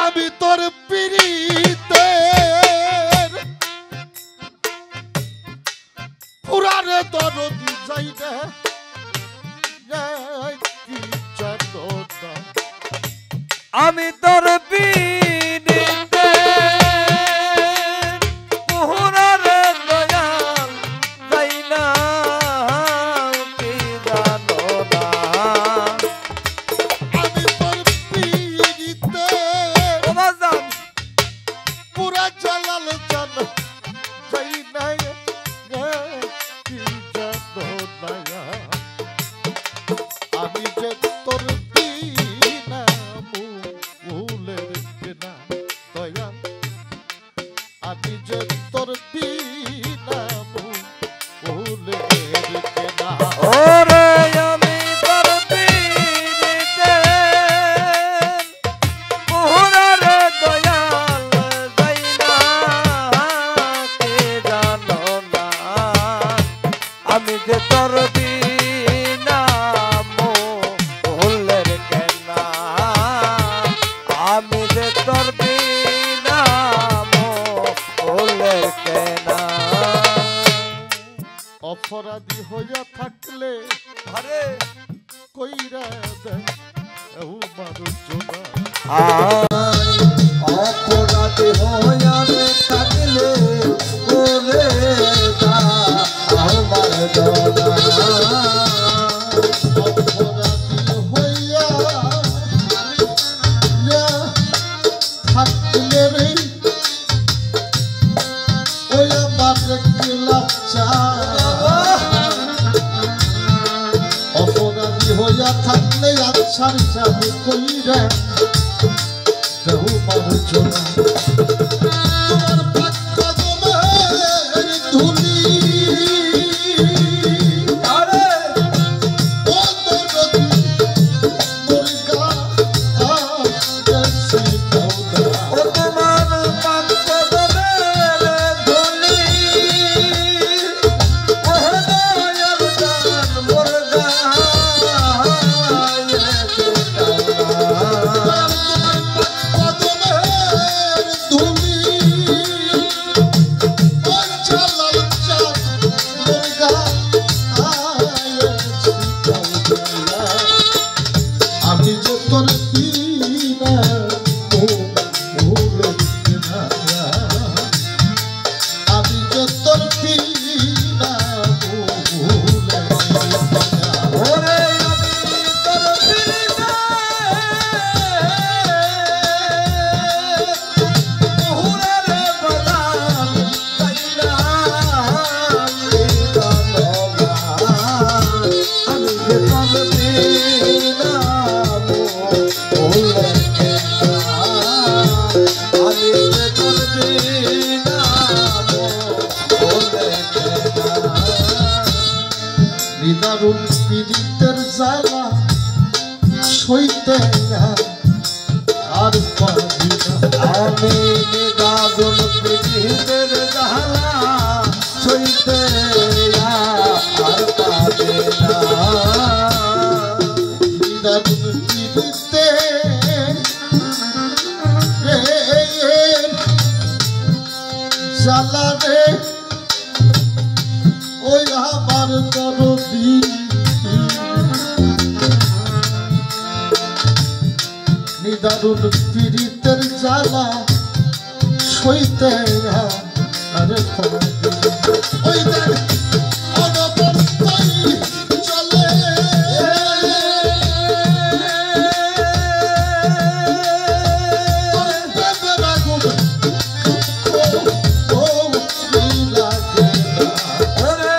আমি তোর পিরিতে পুরারে দরদি যাই রে কি জানো না আমি তোর পিরিতে পুরারে দয়াল যাই না কি জানো না আমি তোর পিরিতে ও বাজান পুরা জালাল জান যাই না কি জানো না আমি যে তোর বিনা ভুলের কেনা দয়া আমি যে তোর বিনা ভুলের কেনা ওরে আমি তোর পিরিতে পুরারে দয়াল যাই না কে জানো না আমি যে তোর বিনা ভুলের কেনা আমি যে তোর বিনা ভুলের কেনা অপরাধী হইয়া থাকলে আরে কইরা দে মারুজনা অপরাধী হইয়ারে থাকলে ওরে দা আমার দনা অপরাধী হইয়া থাকলে রে ওই আমার লাচ্চা অপরাধী হইয়া থাকলে আচ্ছার চাবি কইরা দেহ মারুজনা তোমার ভাগ্য তোমার ধুলি আরে ও দরদি মুরগা দেশি দৌড়া ও তোমার পাঙ্ক দলের ধনি ও দয়াল জান মুরগা আমি যে তোর পিনা আমি যে তোর পিনা ওরে আমি তোর পিরিতে পুরারে দয়াল যাই না কি জানো না আমি যে তোর বিনা ভুলের কেনা আমি যে তোর বিনা ভুলের কেনা নিদারুণ পীড়িতের জ্বালা সইতে আর পারি না আমি নিদারুণ পীড়িতের জ্বালা সইতে আর পারি না নিদারুণ পীড়িতে জ্বালা রে ওই আমার দরদি নিদারুণ পীড়িতের জ্বালা সইতে আরে ওই দেখ অনবরতই চলে প্রেমের আগুন ও লাগে না ওরে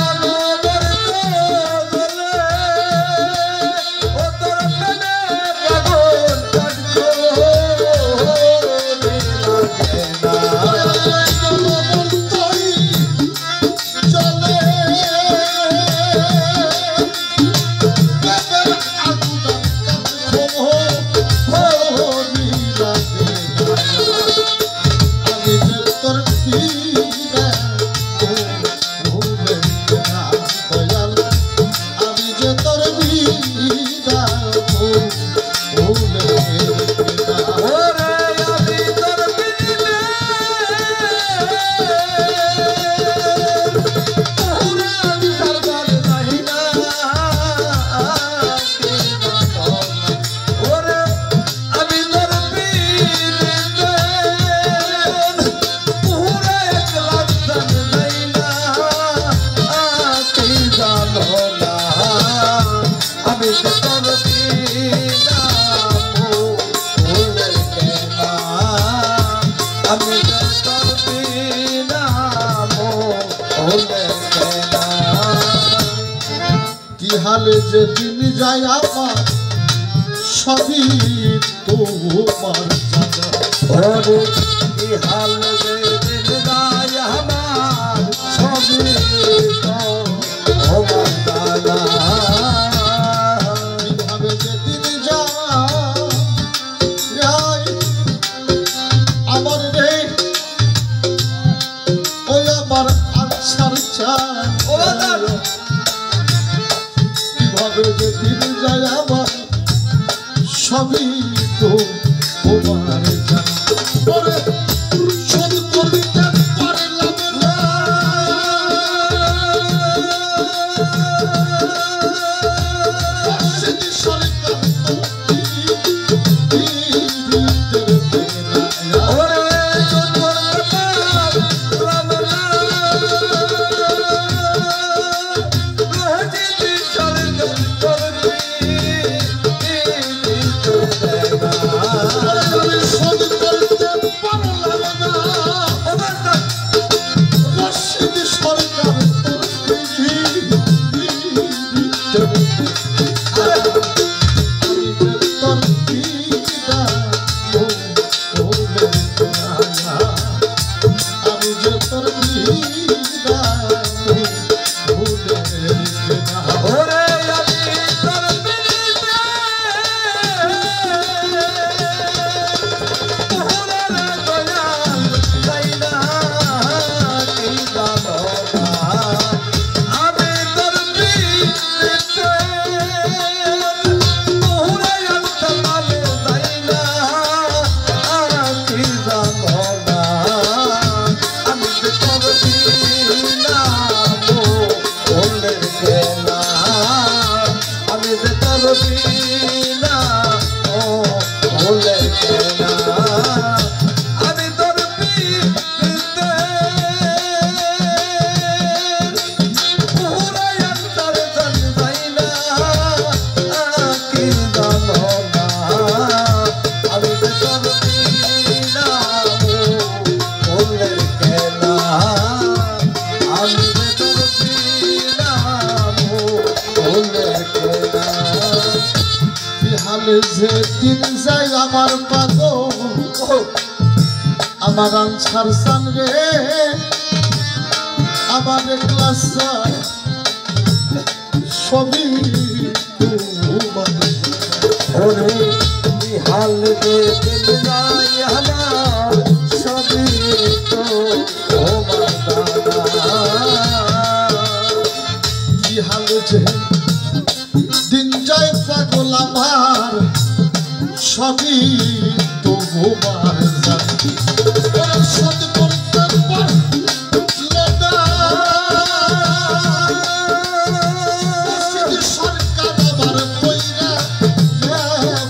আমার বলে ও তোর প্রেমের আগুন কাটকো লাগে না অনবরতই চলে কিভাবে যে দিন যায় আমার সবই তোমার জানা ওরে কি হাল রে দিন যায় আমার সবই তো তোমার জানা কিভাবে যে দিন যায় আমার রে ওই আমার আনসার চায় ও দাদা কিভাবে যে দিন যায় আমার সবই তো তোমার জানা ওরে শোধ করতে পারলাম না সেদি সরকার ওরে চোখ করতে পারলাম না রোজি সরকার করবি শোধ করতে পারলাম না রশিদ সরকার আমি যে তোর ওরে আমি তোর পিড়িতে ভুলের দয়াল যাই না কি জানো না আমি তোর পিড়িতে ভুলে আনতে পারে যাই না কি জানো না আমি যে তোর বিনা ভুলের কেনা আমি যে তোর বিনা ও ভুলের কেনা আমি তোর পিড়িতে ভুলে আনতার জান যাই না কি জানো না আমি যে তোর বিনা ভুলের কেনা আমি যে তোর বিনা ভুলের কেনা বিহালে যে দিন যায় আমার পাগল আমার আনসার সান রে আমার ক্লাস সবই তোমার ওরে কি হাল রে দিন যায় আমার সবই তো তোমার দাদা বিহালে যে দিন যায় পাগল আমার সবই তোমার জানি ওরা শোধ করতে পারলো না রশিদ সরকার আমার কইরা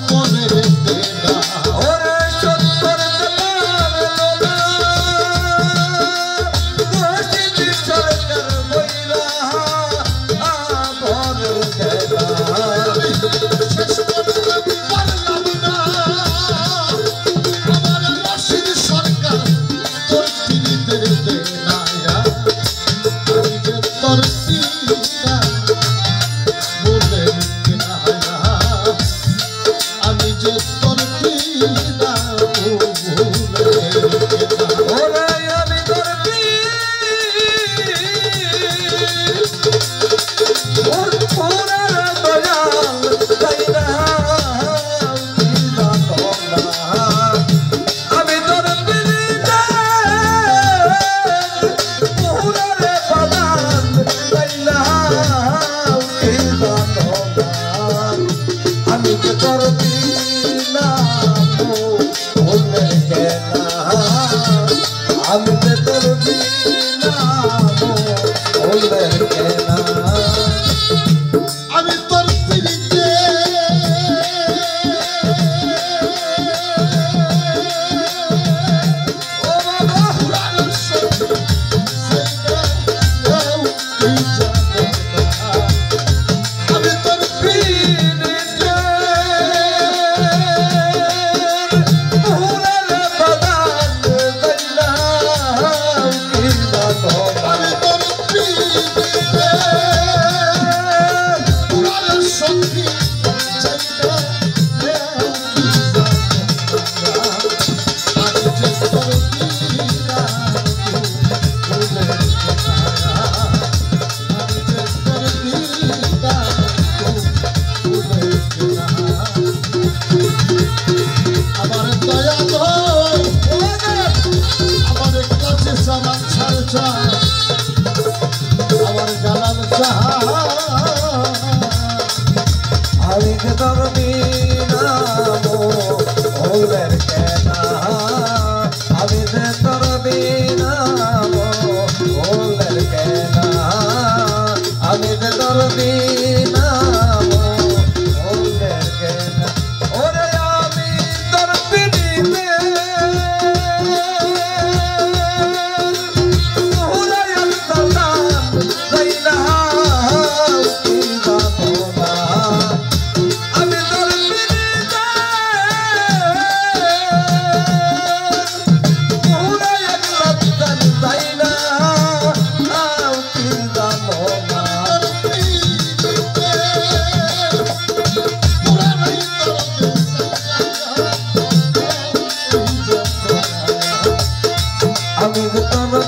মনে রেখে না ওরে শোধ করতে পারলো না রশিদ সরকার বইলা ভরের দেনা শেষ করতে পারলাম না আমার রশিদ সরকার তোর তিরিদের দেনায়া আমি যে তোর তিরা বলে কেনায়া আমি যে তোর তিরা বলে কেনা ওরে আমি তোর ওর পুরার দয়াল যাই না কি জানো না আমি তোর পিড়িতে পুরার বাদান যাই না কি জানো না আমি যে তোর বিনা ভুলের কেনা আমি যে তোর বিনা ভুলের কেনা আমি তোর পিড়িতে মনের কেনা আমি যে তোর বিনা মনের কেনা আমি যে তোর বিনা মনের কেনা ওরে আমি তোর পিড়িতে আমি তোর